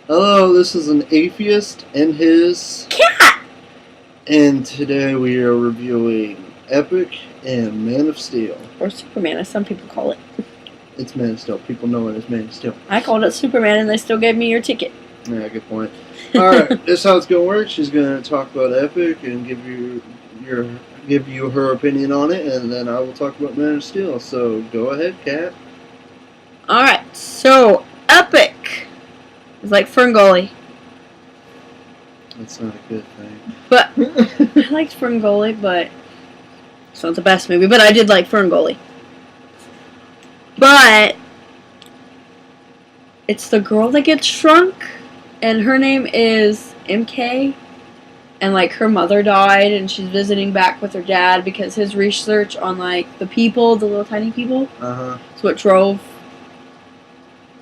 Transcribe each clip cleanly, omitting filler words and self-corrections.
Hello, this is an atheist and his cat. And today we are reviewing Epic and Man of Steel. Or Superman, as some people call it. It's Man of Steel. People know it as Man of Steel. I called it Superman, and they still gave me your ticket. Yeah, good point. Alright, this is how it's going to work. She's going to talk about Epic and give you her opinion on it, and then I will talk about Man of Steel. So, go ahead, Kat. Alright, so, Epic is like Ferngully. That's not a good thing. But, I liked Ferngully, but it's not the best movie, but I did like Ferngully. But, it's the girl that gets shrunk, and her name is MK, and, like, her mother died, and she's visiting back with her dad because his research on, like, the people, the little tiny people, is what drove.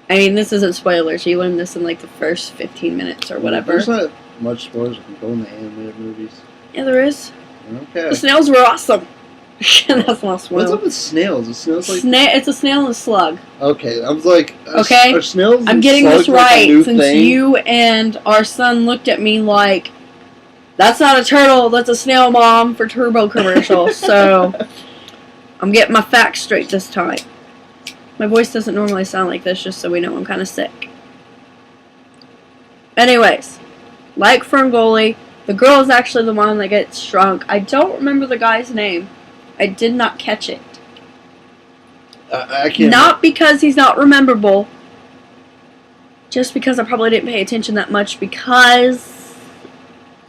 I mean, this isn't spoilers. You learn this in, like, the first 15 minutes or whatever. There's not much spoilers if you go in the animated movies. Yeah, there is. Okay. The snails were awesome. That's not spoil. What's up with snails? The snails like it's a snail and a slug. Okay, I was like, okay, are snails and I'm getting this slugs like right a new since thing? You and our son looked at me like, that's not a turtle, that's a snail, Mom, for Turbo commercial. So I'm getting my facts straight this time. My voice doesn't normally sound like this, just so we know I'm kind of sick. Anyways, like Ferngully, the girl is actually the one that gets shrunk. I don't remember the guy's name. I did not catch it. I can't. Not because he's not rememberable. Just because I probably didn't pay attention that much because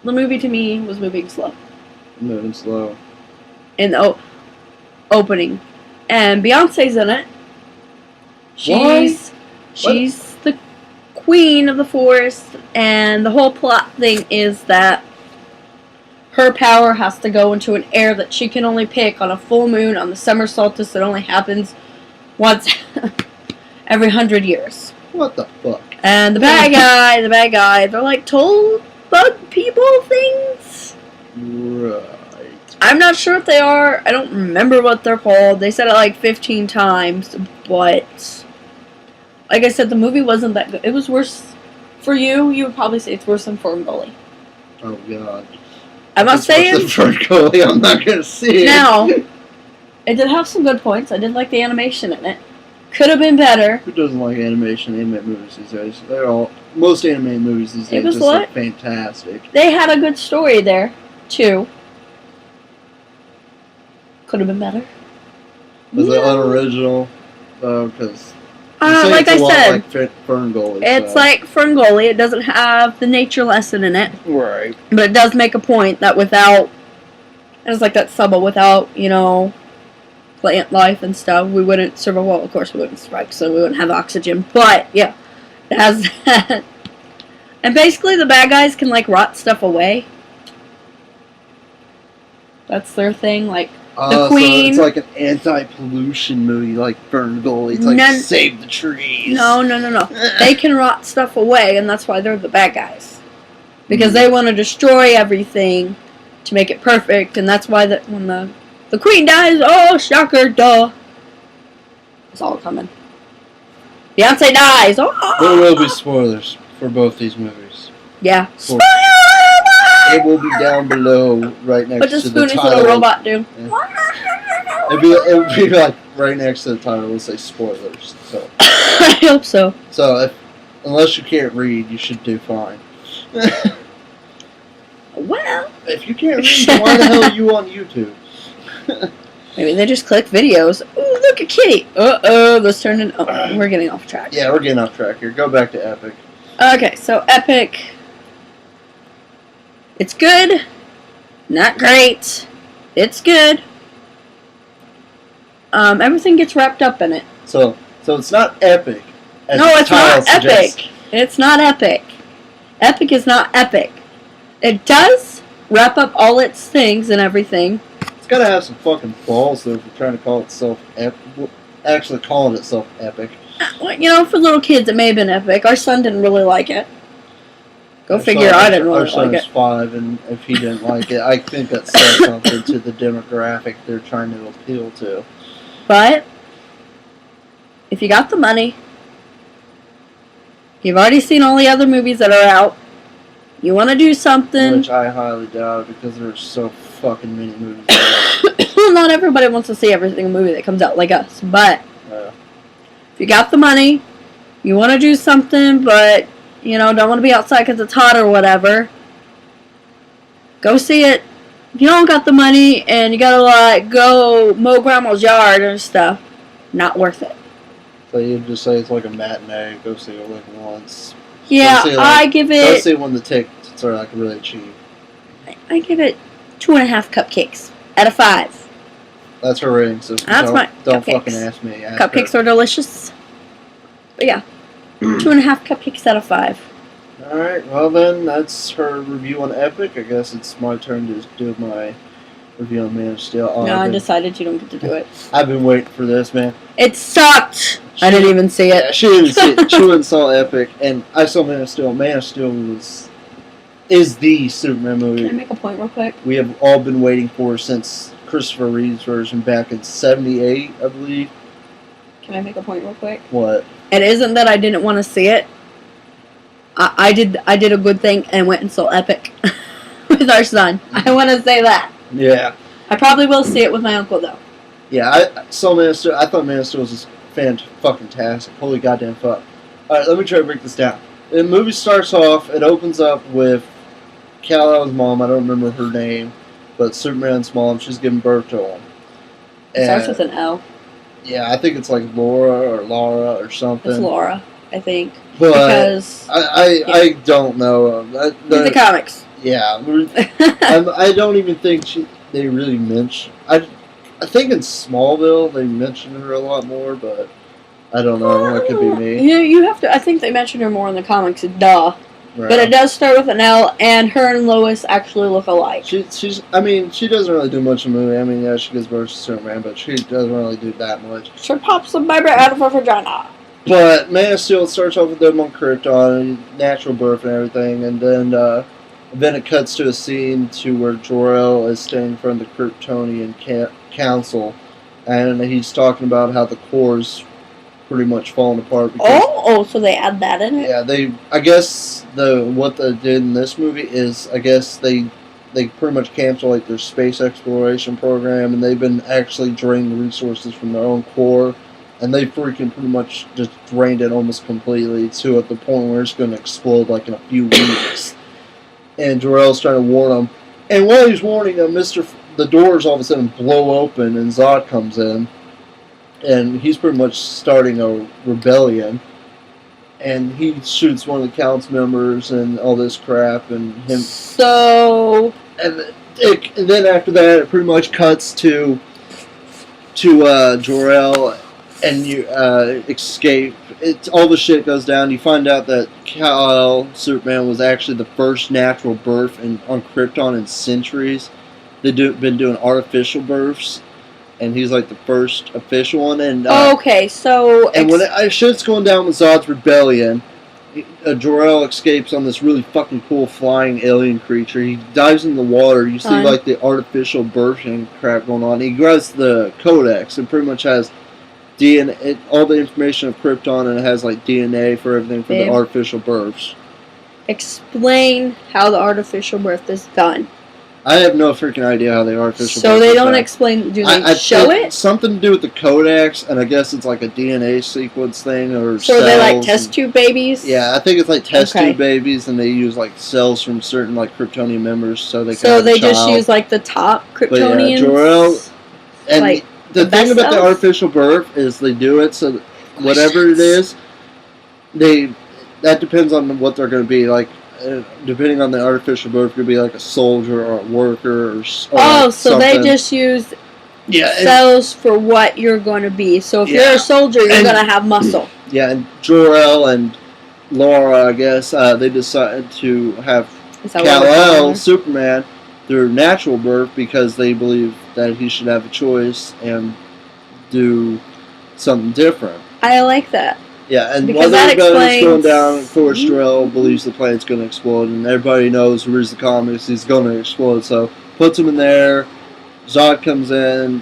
the movie to me was moving slow. Moving slow. In the opening. And Beyonce's in it. She's the queen of the forest, and the whole plot thing is that her power has to go into an air that she can only pick on a full moon on the summer solstice that only happens once every 100 years. What the fuck? And the bad guy, they're like toad bug people things. Right. I'm not sure what they are. I don't remember what they're called. They said it like 15 times, but like I said, the movie wasn't that good. It was worse for you. You would probably say it's worse than Ferngully. Oh god. I'm not saying Ferngully. I'm not gonna see it. Now, it did have some good points. I did like the animation in it. Could have been better. Who doesn't like animated movies these days? Most animated movies these days just look fantastic. They had a good story there, too. Could have been better. Was it unoriginal? Because like I said, like Ferngully. It's like Ferngully. It doesn't have the nature lesson in it. Right. But it does make a point that without, and it's like that subtle, without, plant life and stuff, we wouldn't survive. Well, of course we wouldn't survive, so we wouldn't have oxygen. But, yeah, it has that. And basically the bad guys can, like, rot stuff away. That's their thing, like, the queen. So it's like an anti-pollution movie, like Ferngully. It's like save the trees. No. They can rot stuff away, and that's why they're the bad guys. Because they want to destroy everything to make it perfect, and that's why when the queen dies, oh, shocker, duh. It's all coming. Beyonce dies, oh. There will be spoilers for both these movies. Yeah. Spoiler! It will be down below, right next to the title. What does Spoony the robot do? Yeah. It would be like right next to the title. It'll say spoilers. So. I hope so. So, unless you can't read, you should do fine. Well, if you can't read, then why the hell are you on YouTube? Maybe they just click videos. Ooh, look at Kitty. Let's turn it. Oh, we're getting off track. Yeah, we're getting off track here. Go back to Epic. Okay, so Epic. It's good. Not great. It's good. Everything gets wrapped up in it. So it's not epic. No, it's not epic. It's not epic. Epic is not epic. It does wrap up all its things and everything. It's gotta have some fucking balls though if you're trying to call itself actually calling itself epic. Well, for little kids it may have been epic. Our son didn't really like it. Go figure, I didn't really like it. Our son's 5, and if he didn't like it, I think that says something to the demographic they're trying to appeal to. But if you got the money, You've already seen all the other movies that are out. You want to do something. Which I highly doubt because there's so fucking many movies out. Well, not everybody wants to see every single movie that comes out like us, but Yeah. if you got the money, you want to do something, but, don't want to be outside because it's hot or whatever, go see it. If you don't got the money and you gotta, go mow grandma's yard and stuff, not worth it. So you'd just say it's like a matinee, go see it like once. Yeah, Go see, I give Go it, see when the tickets are like really cheap. I give it 2.5 cupcakes out of 5. That's her rating system. That's my Don't cupcakes. fucking ask me. Ask Cupcakes her. are delicious. But yeah, 2.5 cupcakes out of 5. Alright, well then, that's her review on Epic. I guess it's my turn to do my review on Man of Steel. Oh, No, I decided you don't get to do it. I've been waiting for this, man. It sucked. I didn't even see Yeah, it. she didn't see it. She went and saw Epic, and I saw Man of Steel. Man of Steel is the Superman Can I movie make a point real quick? we have all been waiting for since Christopher Reeve's version back in '78, I believe. Can I make a point real quick? What? It isn't that I didn't want to see it. I did a good thing and went and saw Epic with our son. I want to say that. Yeah. I probably will see it with my uncle though. Yeah, I saw Man of Steel. I thought Man of Steel was just fan-fucking-tastic. Holy goddamn fuck. Alright, let me try to break this down. The movie starts off, it opens up with Kal-El's mom, I don't remember her name, but Superman's mom, she's giving birth to him. It starts with an L. Yeah, I think it's like Laura or something. It's Laura, I think. But Because I don't know. read the comics. Yeah, I don't even think they really mention. I think in Smallville they mentioned her a lot more, but I don't know. That could be me. You have to. I think they mention her more in the comics. Duh. Right. But it does start with an L, and her and Lois actually look alike. She's. I mean, she doesn't really do much in the movie. I mean, yeah, she gives birth to Superman, but she doesn't really do that much. She pops a baby out of her vagina. But Man of Steel starts off with them on Krypton, natural birth and everything, and then it cuts to a scene to where Jor-El is standing in front of the Kryptonian Council, and he's talking about how the core's pretty much falling apart. Because, So they add that in it? yeah, I guess what they did in this movie is, I guess they pretty much canceled like their space exploration program, and they've been actually draining the resources from their own core, and they freaking pretty much just drained it almost completely to at the point where it's going to explode like in a few weeks. And Jor-El's trying to warn him, and while he's warning him, the doors all of a sudden blow open, and Zod comes in. And he's pretty much starting a rebellion. And he shoots one of the council members and all this crap. And him. So. And then after that, it pretty much cuts to Jor-El, and you escape. All the shit goes down. You find out that Kal-El, Superman, was actually the first natural birth on Krypton in centuries. They've been doing artificial births. And he's like the first official one. And Okay, so. And when shit's going down with Zod's rebellion, Jor-El escapes on this really fucking cool flying alien creature. He dives in the water. You see like the artificial birthing crap going on. He grabs the Codex and pretty much has DNA, all the information of Krypton, and it has like DNA for everything for the artificial births. Explain how the artificial birth is done. I have no freaking idea how the artificial. So they don't explain. Do they show it? Something to do with the Codex, and I guess it's like a DNA sequence thing, or so they like test tube babies. Yeah, I think it's like test tube babies, and they use like cells from certain like Kryptonian members, so they. So they just use like the top Kryptonians. But yeah, Jor-El, and like the thing about the artificial birth is they do it so whatever it is, that depends on what they're going to be like. Depending on the artificial birth, could be like a soldier or a worker or so something. They just use cells for what you're going to be. So if you're a soldier, you're going to have muscle. Yeah, and Jor-El and Laura, I guess, they decided to have Kal-El, Superman, through natural birth because they believe that he should have a choice and do something different. I like that. Yeah, and because while everybody's going down, of course, Jor-El believes the planet's going to explode, and everybody knows who reads the comics, he's going to explode, so puts him in there. Zod comes in.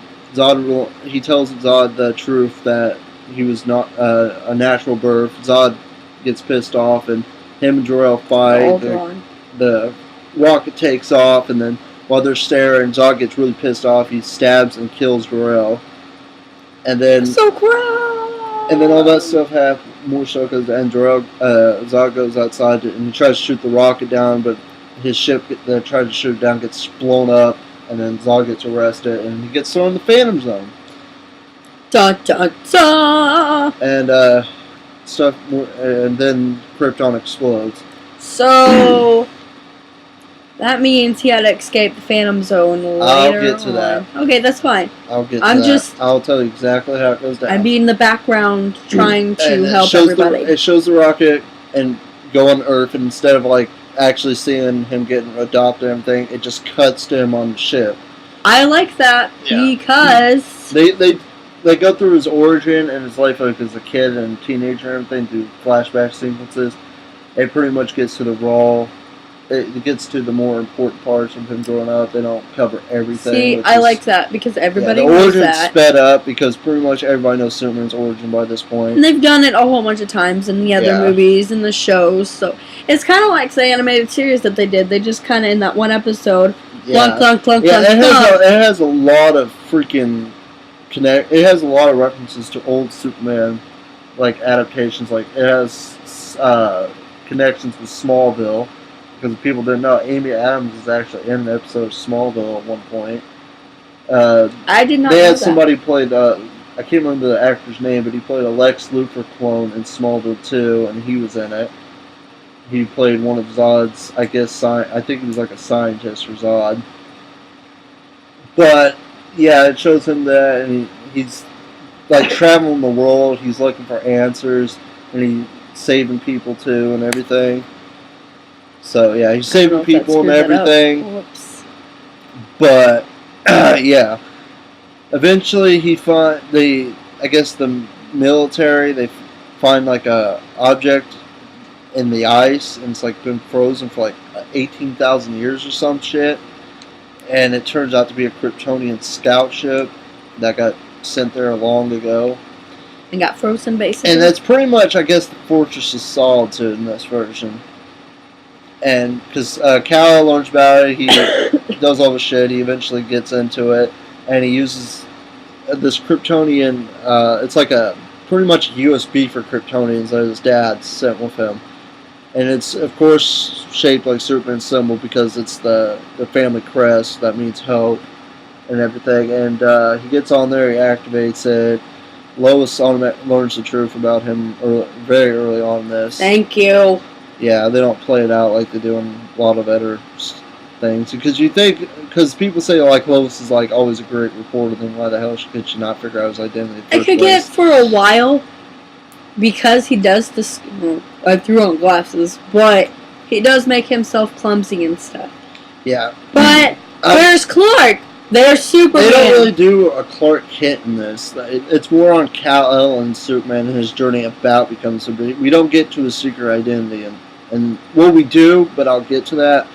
He tells Zod the truth that he was not a natural birth. Zod gets pissed off, and him and Jor-El fight. Ultron. The rocket takes off, and then while they're staring, Zod gets really pissed off. He stabs and kills Jor-El, and then So gross. and then all that stuff happens. More so because Zod goes outside and he tries to shoot the rocket down, but his ship that tried to shoot it down gets blown up, and then Zod gets arrested, and he gets thrown in the Phantom Zone. Dun, dun, dun. And stuff, and then Krypton explodes. So that means he had to escape the Phantom Zone later. I'll get to that. Okay, that's fine. I'll get to I'm that. just- I'll tell you exactly how it goes down. I'm being in the background trying to And help everybody. It shows the rocket and go on Earth, and instead of like actually seeing him getting adopted and everything, it just cuts to him on the ship. I like that Yeah. because They go through his origin and his life like as a kid and teenager and everything through flashback sequences. It pretty much gets to the raw. It gets to the more important parts of him growing up. They don't cover everything. see, which I is- like that because everybody the knows origin's that. sped up because pretty much everybody knows Superman's origin by this point. And they've done it a whole bunch of times in the other Yeah. movies and the shows, so it's kind of like the animated series that they did. They just kind of in that one episode, clunk, clunk, clunk, Yeah, clunk, clunk. it has a lot of freaking It has a lot of references to old Superman, like adaptations. Like it has connections with Smallville, because people didn't know Amy Adams is actually in an episode of Smallville at one point. I did not They know had that. somebody played. I can't remember the actor's name, but he played a Lex Luthor clone in Smallville 2, and he was in it. He played one of Zod's, I guess, I think he was like a scientist for Zod. But, yeah, it shows him that, and he's, like, traveling the world, he's looking for answers, and he's saving people, too, and everything. So, yeah, he's I don't know saving if that people and screwed that up. everything. Whoops. But yeah, eventually I guess the military, they find like a object in the ice, and it's like been frozen for like 18,000 years or some shit, and it turns out to be a Kryptonian scout ship that got sent there long ago. And got frozen, basically. And that's pretty much, I guess, the Fortress of Solitude in this version. And because Kal learns about it, he does all the shit. He eventually gets into it, and he uses this Kryptonian. It's like a pretty much USB for Kryptonians that his dad sent with him, and it's of course shaped like Superman's symbol because it's the family crest that means hope and everything. And he gets on there, he activates it. Lois learns the truth about him very early on in this. Thank you. Yeah, they don't play it out like they do in a lot of other things. Because people say like Lois is like always a great reporter, then why the hell could she not figure out his identity? In the I first could get place? for a while because he does this. I threw on glasses, but he does make himself clumsy and stuff. Yeah, But where's Clark? There's Superman. they don't really do a Clark Kent in this. It's more on Kal-El and Superman and his journey about becoming Superman. We don't get to his secret identity, and well, we do, but I'll get to that.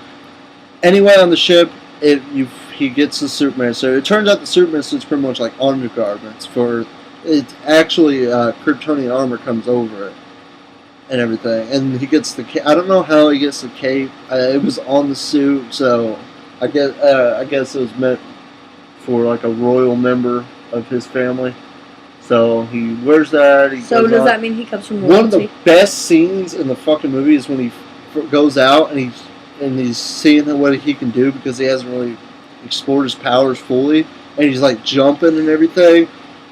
Anyway, on the ship, he gets the Superman suit. It turns out the Superman suit's pretty much like undergarments for. It's actually Kryptonian armor comes over it and everything, and he gets the. I don't know how he gets the cape. It was on the suit, so I guess it was meant for like a royal member of his family. So he wears that. So does that mean he comes from One of royalty? the best scenes in the fucking movie is when he goes out and he's seeing what he can do because he hasn't really explored his powers fully, and he's like jumping and everything,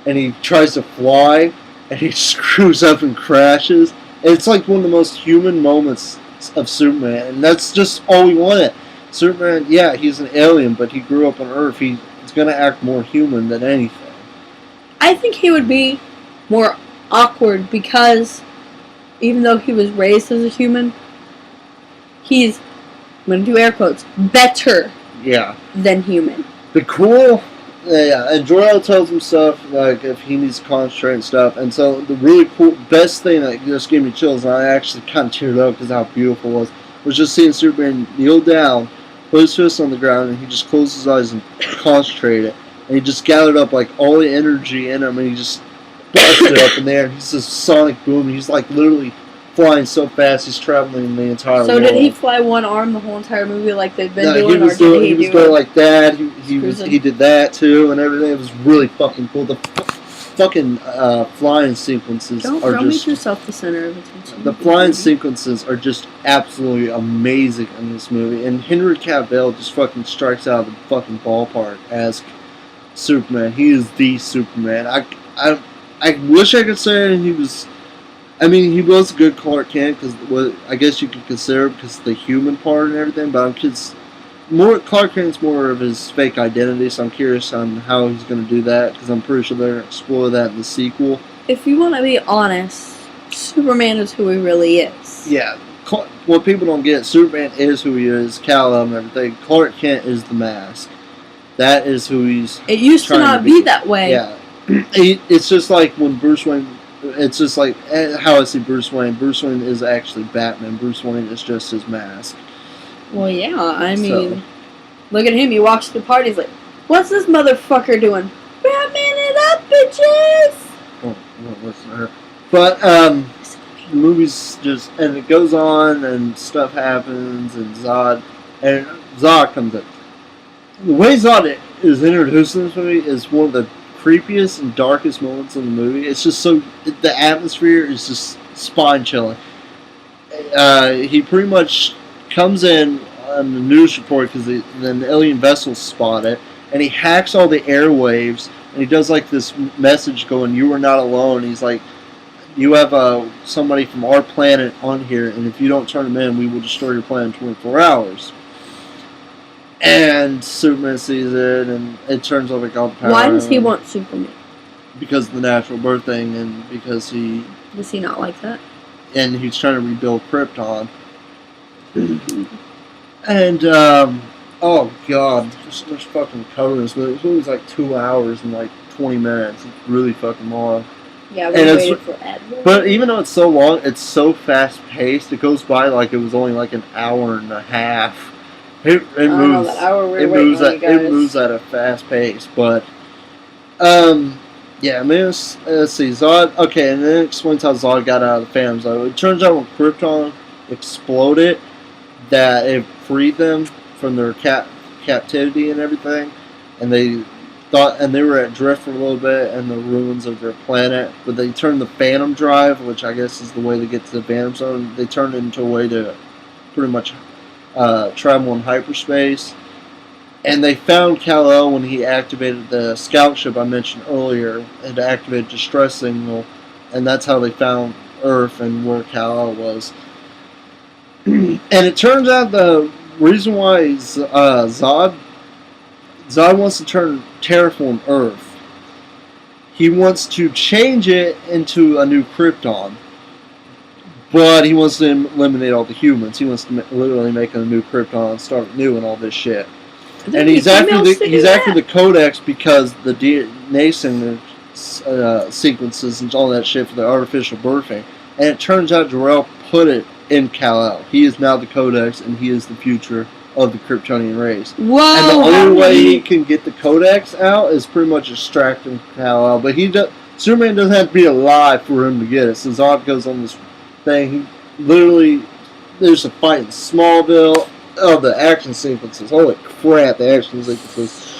and he tries to fly and he screws up and crashes. And it's like one of the most human moments of Superman, and that's just all we wanted. Superman, yeah, he's an alien, but he grew up on Earth. He's going to act more human than anything. I think he would be more awkward because even though he was raised as a human, he's, I'm going to do air quotes, better Yeah. than human. And Jor-El tells him stuff, like, if he needs to concentrate and stuff, and so the really best thing that just gave me chills, and I actually kind of teared up because how beautiful it was just seeing Superman kneel down, put his fist on the ground, and he just closed his eyes and concentrated, and he just gathered up, like, all the energy in him, and he just busted it up in there, and he's just sonic boom, and he's, like, literally flying so fast he's traveling the entire world. So did he fly one arm the whole entire movie like they've been doing, he was doing like that. He did that too and everything. It was really fucking cool. The fucking flying sequences don't just make yourself the center of attention. The flying sequences are just absolutely amazing in this movie, and Henry Cavill just fucking strikes out of the fucking ballpark as Superman. He is the Superman. I wish I could say he was. I mean, he was a good Clark Kent because I guess you could consider because of the human part and everything. But Clark Kent's more of his fake identity, so I'm curious on how he's going to do that because I'm pretty sure they're going to explore that in the sequel. If you want to be honest, Superman is who he really is. Yeah, what people don't get, Superman is who he is, Kal-El and everything. Clark Kent is the mask. That is who he's. It used to not be that way. Yeah, it's just like when Bruce Wayne. It's just like how I see Bruce Wayne. Bruce Wayne is actually Batman. Bruce Wayne is just his mask. Well, yeah, I mean, look at him. He walks to the party. He's like, "What's this motherfucker doing? Batman it up, bitches!" Oh, listen to her. But the movie's just, and it goes on, and stuff happens, and Zod comes in. The way Zod is introduced in this movie is one of the creepiest and darkest moments in the movie. It's just so, the atmosphere is just spine chilling. He pretty much comes in on the news report because then the alien vessels spot it, and he hacks all the airwaves, and he does like this message going, "You are not alone." He's like, "You have somebody from our planet on here, and if you don't turn them in, we will destroy your planet in 24 hours. And Superman sees it, and it turns over all the power. Why does he want Superman? Because of the natural birth thing, and because he... Does he not like that? And he's trying to rebuild Krypton. And, oh god, there's so much fucking covering this movie. This movie's like 2 hours and like 20 minutes. It's really fucking long. Yeah, we waited forever. But even though it's so long, it's so fast paced. It goes by like it was only like an hour and a half. It moves. It moves at a fast pace, but yeah. I mean, let's see, Zod. Okay, and then it explains how Zod got out of the Phantom Zone. It turns out when Krypton exploded, that it freed them from their captivity and everything, and they were at drift for a little bit in the ruins of their planet. But they turned the Phantom Drive, which I guess is the way to get to the Phantom Zone. They turned it into a way to pretty much travel in hyperspace, and they found Kal-El when he activated the scout ship I mentioned earlier. It activated distress signal, and that's how they found Earth and where Kal-El was. And it turns out the reason why Zod wants to terraform Earth. He wants to change it into a new Krypton. But he wants to eliminate all the humans. He wants to literally make a new Krypton and start new and all this shit. And he's after the Codex because the DNA sequences and all that shit for the artificial birthing. And it turns out Jor-El put it in Kal-El. He is now the Codex, and he is the future of the Kryptonian race. Whoa! And the only way he can get the Codex out is pretty much extracting Kal-El. But Superman doesn't have to be alive for him to get it. So Zod goes on this thing. He literally, there's a fight in Smallville. Oh, the action sequences. Holy crap, the action sequences.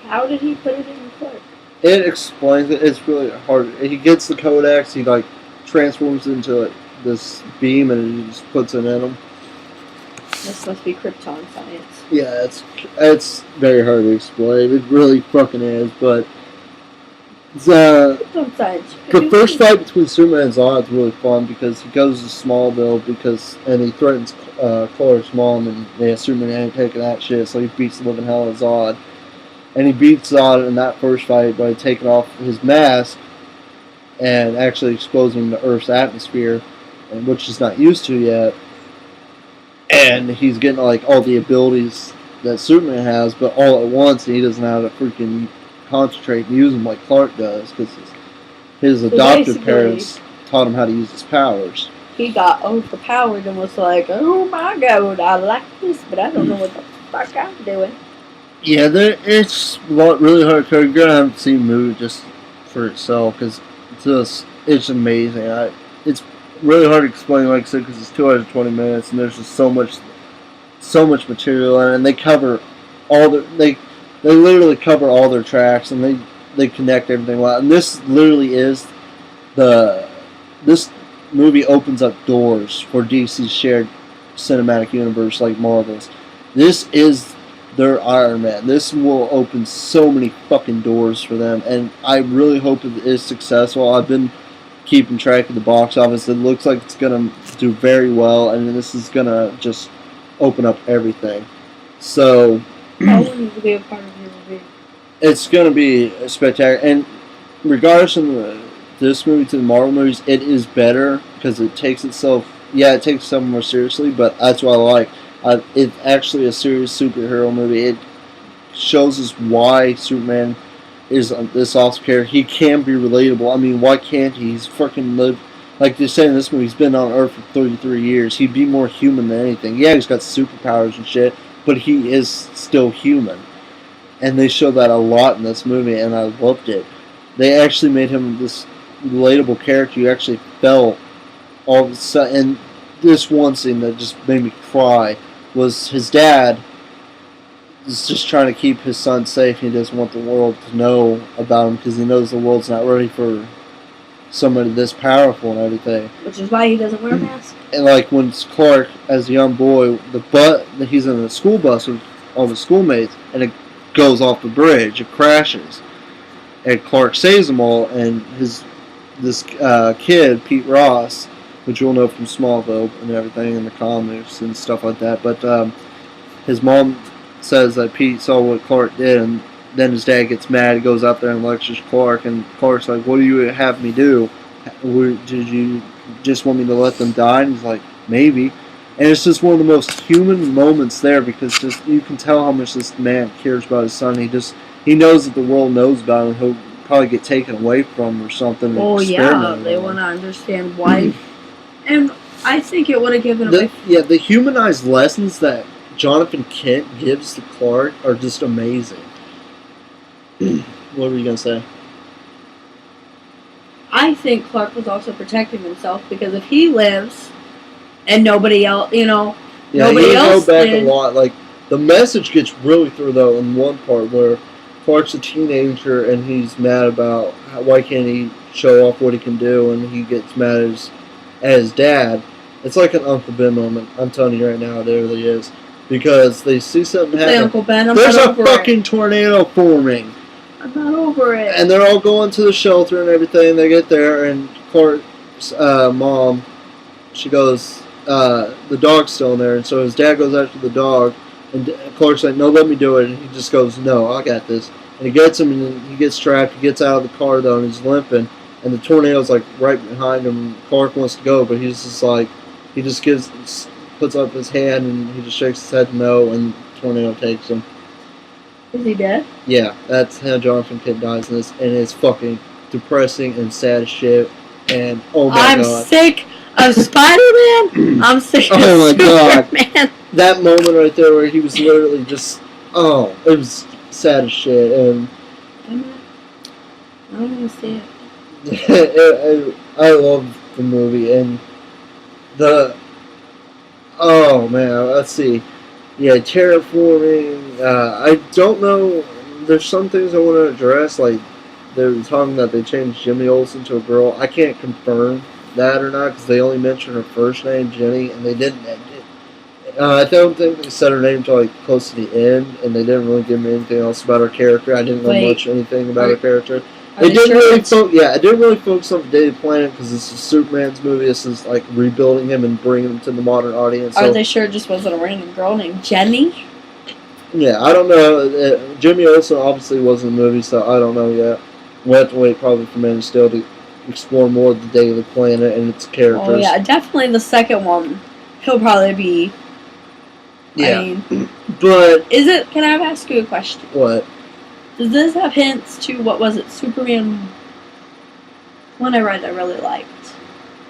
How did he put it in Clark? It explains it. It's really hard. He gets the Codex, he like transforms into this beam and he just puts it in him. This must be Krypton science. Yeah, it's very hard to explain. It really fucking is, but the first fight between Superman and Zod is really fun because he goes to Smallville and he threatens Clark's mom, and Superman ain't taking that shit, so he beats the living hell out of Zod. And he beats Zod in that first fight by taking off his mask and actually exposing the Earth's atmosphere, which he's not used to yet. And he's getting like all the abilities that Superman has, but all at once, and he doesn't know how to freaking concentrate and use them like Clark does, because his adoptive parents taught him how to use his powers. He got overpowered and was like, "Oh my god, I like this, but I don't know what the fuck I'm doing." Yeah, it's really hard. You're gonna have to see the movie just for itself, because it's amazing. really hard to explain, like I said, because it's 2 hours and 20 minutes, and there's just so much material in it, and they cover all they literally cover all their tracks, and they connect everything well. And this literally is this movie opens up doors for DC's shared cinematic universe like Marvel's. This is their Iron Man. This will open so many fucking doors for them, and I really hope it is successful. I've been keeping track of the box office. It looks like it's gonna do very well, and this is gonna just open up everything. So I wanted to be a part of your movie. it's gonna be spectacular. And regardless of this movie to the Marvel movies, it is better because it takes itself. Yeah, it takes itself more seriously, but that's what I like. It's actually a serious superhero movie. It shows us why Superman is this awesome character. He can be relatable. I mean, why can't he? He's fucking lived, like they say in this movie, he's been on Earth for 33 years. He'd be more human than anything. Yeah, he's got superpowers and shit, but he is still human. And they show that a lot in this movie, and I loved it. They actually made him this relatable character. You actually felt all of a sudden. And this one scene that just made me cry was his dad is just trying to keep his son safe. He doesn't want the world to know about him because he knows the world's not ready for somebody this powerful and everything. Which is why he doesn't wear a mask. And like when Clark, as a young boy, he's in a school bus with all the schoolmates, and it goes off the bridge. It crashes, and Clark saves them all. And this kid, Pete Ross, which you'll know from Smallville and everything, and the comics and stuff like that. But his mom says that Pete saw what Clark did, and then his dad gets mad. He goes out there and lectures Clark, and Clark's like, "What do you have me do? Did you just want me to let them die?" And he's like, "Maybe." And it's just one of the most human moments there, because just you can tell how much this man cares about his son. He knows that the world knows about him. He'll probably get taken away from him or something. Oh yeah, they want to understand why. And I think it would have given away. The humanized lessons that Jonathan Kent gives to Clark are just amazing. What were you going to say? I think Clark was also protecting himself, because if he lives and nobody else, nobody else go back did. a lot. Like, the message gets really through, though, in one part where Clark's a teenager and he's mad about why can't he show off what he can do, and he gets mad at his dad. It's like an Uncle Ben moment. I'm telling you right now, it really is. Because they see something happen. Uncle Ben, There's a fucking tornado forming. I'm not over it. And they're all going to the shelter and everything. They get there, and Clark's mom, she goes, the dog's still in there. And so his dad goes after the dog, and Clark's like, "No, let me do it." And he just goes, "No, I got this." And he gets him, and he gets trapped. He gets out of the car, though, and he's limping. And the tornado's like right behind him. Clark wants to go, but he's just like, he just puts up his hand, and he just shakes his head no, and the tornado takes him. Is he dead? Yeah, that's how Jonathan Kent dies in this, and it's fucking depressing and sad as shit. And oh my god, I'm sick of Spider-Man. I'm sick of Superman. That moment right there where he was literally just, it was sad as shit. And I don't want to see it. I love the movie, and let's see. Yeah, terraforming. I don't know. There's some things I want to address. Like, they were talking that they changed Jimmy Olsen to a girl. I can't confirm that or not, because they only mentioned her first name, Jenny, and they didn't. I don't think they said her name until like close to the end, and they didn't really give me anything else about her character. I didn't know anything about her character. It didn't really focus on the Daily Planet, because this is Superman's movie. This is like rebuilding him and bringing him to the modern audience. Are they sure it just wasn't a random girl named Jenny? Yeah, I don't know. Jimmy Olsen obviously wasn't in the movie, so I don't know yet. We'll have to wait probably for Man of Steel to explore more of the Daily Planet and its characters. Oh yeah, definitely the second one. He'll probably be. Yeah, I mean, but Can I ask you a question? What? Does this have hints to, what was it, Superman? One I read I really liked,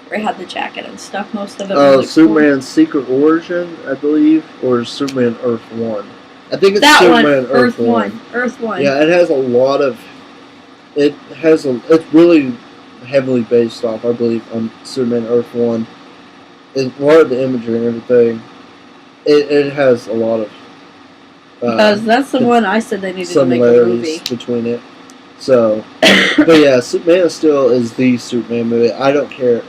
where it had the jacket and stuff. Most of it was Superman's Secret Origin, I believe, or Superman Earth 1. I think it's that Superman one, Earth 1. Earth 1. Yeah, it has a lot of. It really heavily based off, I believe, on Superman Earth 1. A lot of the imagery and everything, it has a lot of Because that's the one I said they needed to make a movie. similarities between it. So, but yeah, Man of Steel is the Superman movie. I don't care.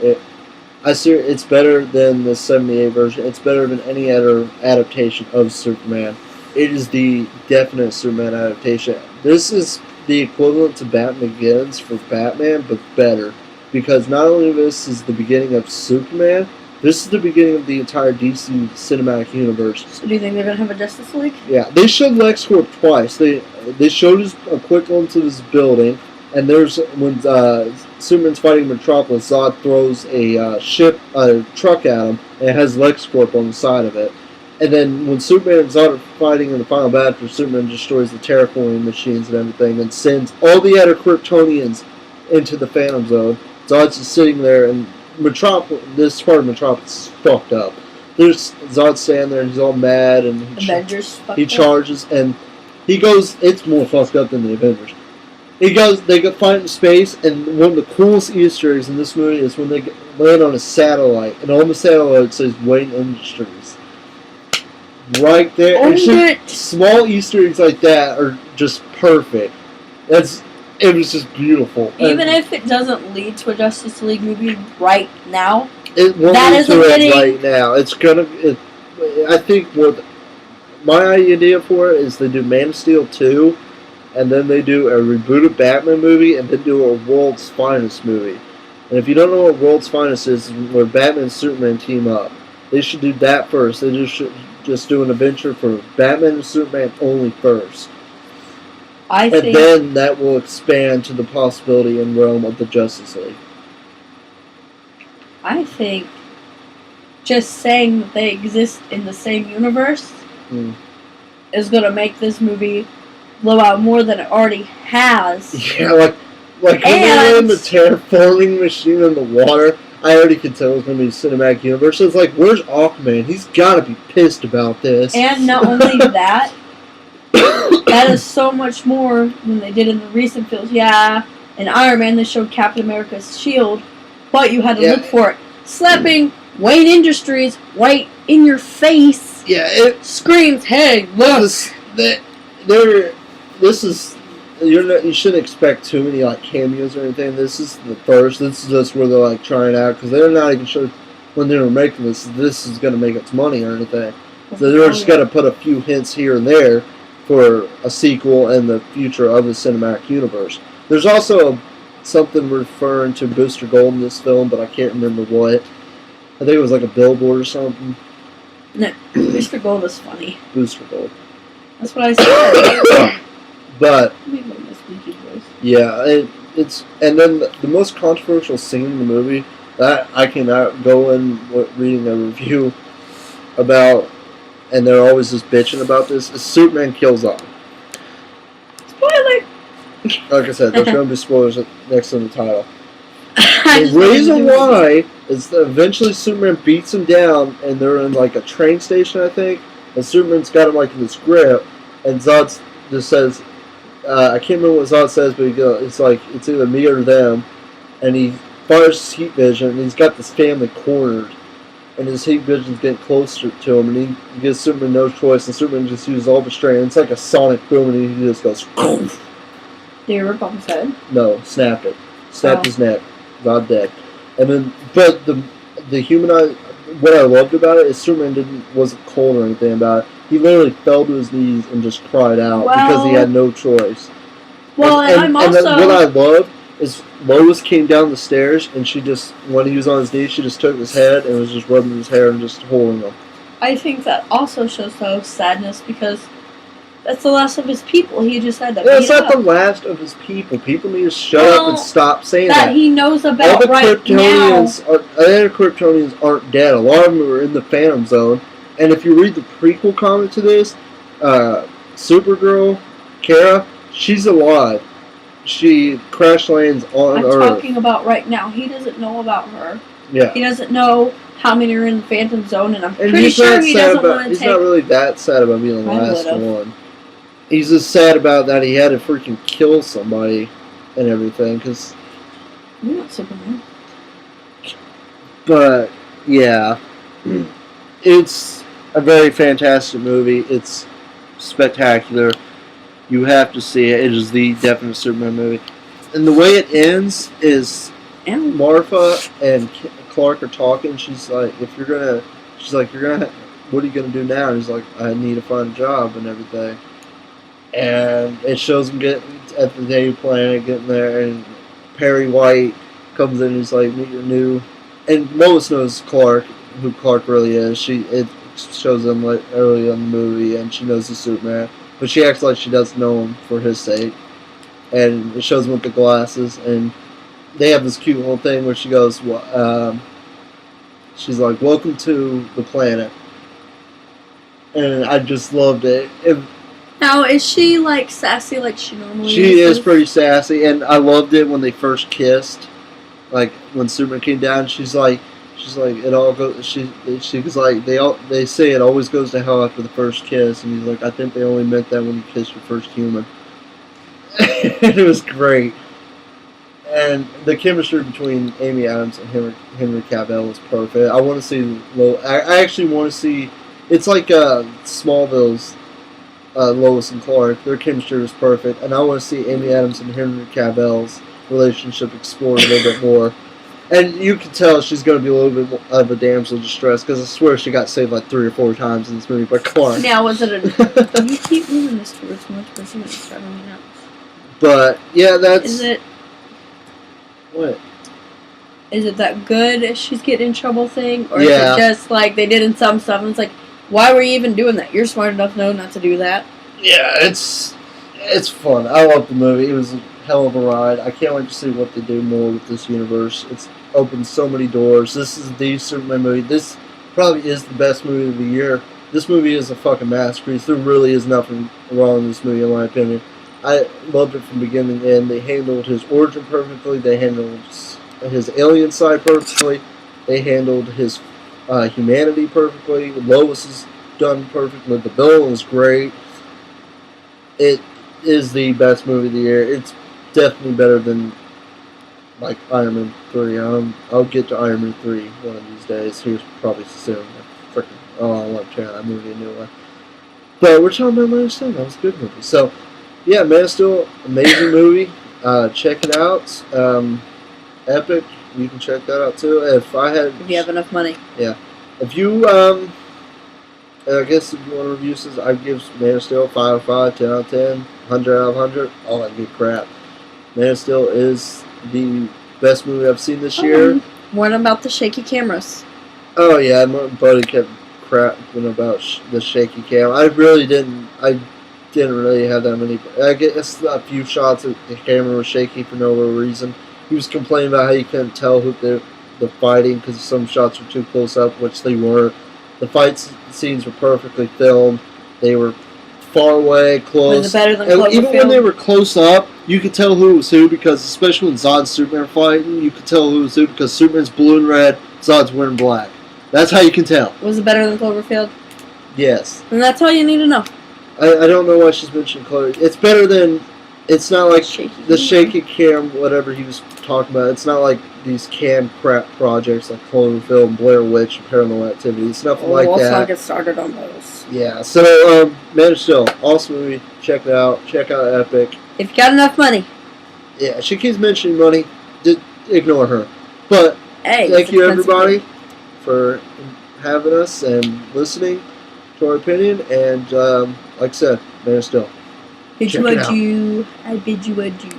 It's better than the 78 version. It's better than any other adaptation of Superman. It is the definite Superman adaptation. This is the equivalent to Batman Begins for Batman, but better. Because not only this is the beginning of Superman, this is the beginning of the entire DC cinematic universe. So do you think they're going to have a Justice League? Yeah, they showed LexCorp twice. They showed us a quick glimpse of this building, and there's when Superman's fighting Metropolis, Zod throws a truck at him, and it has LexCorp on the side of it. And then when Superman and Zod are fighting in the final battle, Superman destroys the terraforming machines and everything, and sends all the other Kryptonians into the Phantom Zone. Zod's just sitting there, and this part of Metropolis is fucked up. There's Zod standing there, and he's all mad, and he charges, and he goes. It's more fucked up than the Avengers. They go fight in space, and one of the coolest Easter eggs in this movie is when they land on a satellite, and on the satellite it says Wayne Industries. Right there. Small Easter eggs like that are just perfect. It was just beautiful. Even if it doesn't lead to a Justice League movie right now, it won't lead to it right now. I think what my idea for it is they do Man of Steel 2, and then they do a rebooted Batman movie, and then do a World's Finest movie. And if you don't know what World's Finest is, where Batman and Superman team up, they should do that first. They should just do an adventure for Batman and Superman only first. And then that will expand to the possibility and realm of the Justice League. I think just saying that they exist in the same universe is going to make this movie blow out more than it already has. Yeah, like when they were in the terraforming machine in the water, I already could tell it was going to be a cinematic universe. It's like, where's Aquaman? He's got to be pissed about this. And not only that, that is so much more than they did in the recent films. Yeah, in Iron Man they showed Captain America's shield, but you had to look for it. Slapping Wayne Industries right in your face. Yeah, it screams, "Hey, look!" You shouldn't expect too many like cameos or anything. This is the first. This is just where they're like trying out because they're not even sure when they were making this is going to make its money or anything. So they're just going to put a few hints here and there for a sequel and the future of the cinematic universe. There's also something referring to Booster Gold in this film, but I can't remember what. I think it was like a billboard or something. No, Booster Gold is funny. Booster Gold. That's what I said. But yeah, it's and then the most controversial scene in the movie that I cannot go in reading a review about, and they're always just bitching about this, is Superman kills Zod. Spoiler! Like I said, there's going to be spoilers next to the title. The reason why is that eventually Superman beats him down, and they're in like a train station, I think, and Superman's got him like in this grip, and Zod just says, I can't remember what Zod says, but it's like, it's either me or them, and he fires his heat vision, and he's got this family cornered, and his heat vision's getting closer to him, and he gives Superman no choice, and Superman just uses all the strength. It's like a sonic boom, and he just goes, Koof. Did he rip off his head? No, snapped it. Snapped his neck. Zod dead. And then, but the humanized, what I loved about it is Superman wasn't cold or anything about it. He literally fell to his knees and just cried out because he had no choice. Well, and what I loved is Lois came down the stairs, and she just, when he was on his knees, she just took his head and was just rubbing his hair and just holding him. I think that also shows though sadness because that's the last of his people. He just had to beat it's not the last of his people. People need to shut up and stop saying that. He knows about all the right Kryptonians now. Other Kryptonians aren't dead. A lot of them are in the Phantom Zone. And if you read the prequel comic to this, Supergirl, Kara, she's alive. She crash lands on Earth. I'm talking about right now. He doesn't know about her. Yeah. He doesn't know how many are in the Phantom Zone, and I'm pretty sure he doesn't want to take... He's not really that sad about being the last one. He's just sad about that he had to freaking kill somebody and everything, because You're not Superman. But yeah, it's a very fantastic movie. It's spectacular. You have to see it. It is the definite Superman movie. And the way it ends is And Martha and Clark are talking. She's like, you're gonna, what are you gonna do now? And he's like, I need to find a job and everything. And it shows him getting at the Daily Planet, getting there, and Perry White comes in and he's like, meet your new. And Lois knows Clark, who Clark really is. It shows him like early in the movie, and she knows he's Superman, but she acts like she doesn't know him for his sake. And it shows him with the glasses, and they have this cute little thing where she goes, she's like, "Welcome to the planet," and I just loved it. now, is she like sassy like she normally She is pretty sassy, and I loved it when they first kissed. Like when Superman came down, she's like, it all goes. She was like, they say it always goes to hell after the first kiss, and he's like, I think they only meant that when you kissed your first human. It was great, and the chemistry between Amy Adams and Henry Cavill is perfect. I want to see. I actually want to see. It's like Smallville's Lois and Clark. Their chemistry was perfect, and I want to see Amy Adams and Henry Cavill's relationship explored a little bit more. And you can tell she's going to be a little bit of a damsel in distress, because I swear she got saved like 3 or 4 times in this movie by Clark. Now, was it you keep moving this towards much person and start on me out. But yeah, that's. Is it? What? Is it that good? She's getting in trouble thing, or Yeah. is it just like they did in some stuff? And it's like, why were you even doing that? You're smart enough to know not to do that. Yeah, it's fun. I love the movie. It was a hell of a ride. I can't wait to see what they do more with this universe. It's opened so many doors. This is the Superman movie. This probably is the best movie of the year. This movie is a fucking masterpiece. There really is nothing wrong in this movie, in my opinion. I loved it from beginning to end. They handled his origin perfectly. They handled his alien side perfectly. They handled his humanity perfectly. Lois is done perfectly. The villain was great. It is the best movie of the year. It's definitely better than like Iron Man 3. I'll get to Iron Man 3 one of these days. Here's probably soon. I want to turn that movie a new one. But we're talking about Man of Steel. That was a good movie. So, yeah, Man of Steel, amazing movie. Check it out. Epic. You can check that out too. If If you have enough money. Yeah. If you, I guess if you want to review this, I'd give Man of Steel 5 out of 5, 10 out of 10, 100 out of 100, all that good crap. Man of Steel is the best movie I've seen this year. What about the shaky cameras? Oh yeah, my buddy kept crapping about the shaky cam. I didn't really have that many. I guess a few shots of the camera was shaky for no real reason. He was complaining about how you couldn't tell who the fighting because some shots were too close up, which they weren't. The fight scenes were perfectly filmed. They were far away, close. Was it better than And even when Cloverfield? they were close up, you could tell who was who, because especially when Zod and Superman are fighting, you could tell who was who because Superman's blue and red, Zod's wearing black. That's how you can tell. Was it better than Cloverfield? Yes. And that's all you need to know. I don't know why she's mentioned Chloe. It's better than. It's not like Shaky the cam. shaky cam, whatever he was talking about. It's not like these cam crap projects like Cloverfield and Blair Witch and Paranormal Activity. It's nothing like Let's not that. get started on those. Yeah, so, Man of Steel, awesome movie. Check it out. Check out Epic. If you got enough money. Yeah, she keeps mentioning money. Just ignore her. But Hey, thank it's you, expensive. everybody, for having us and listening to our opinion. And, like I said, Man of Steel. Bid Check you it out. adieu. I bid you adieu.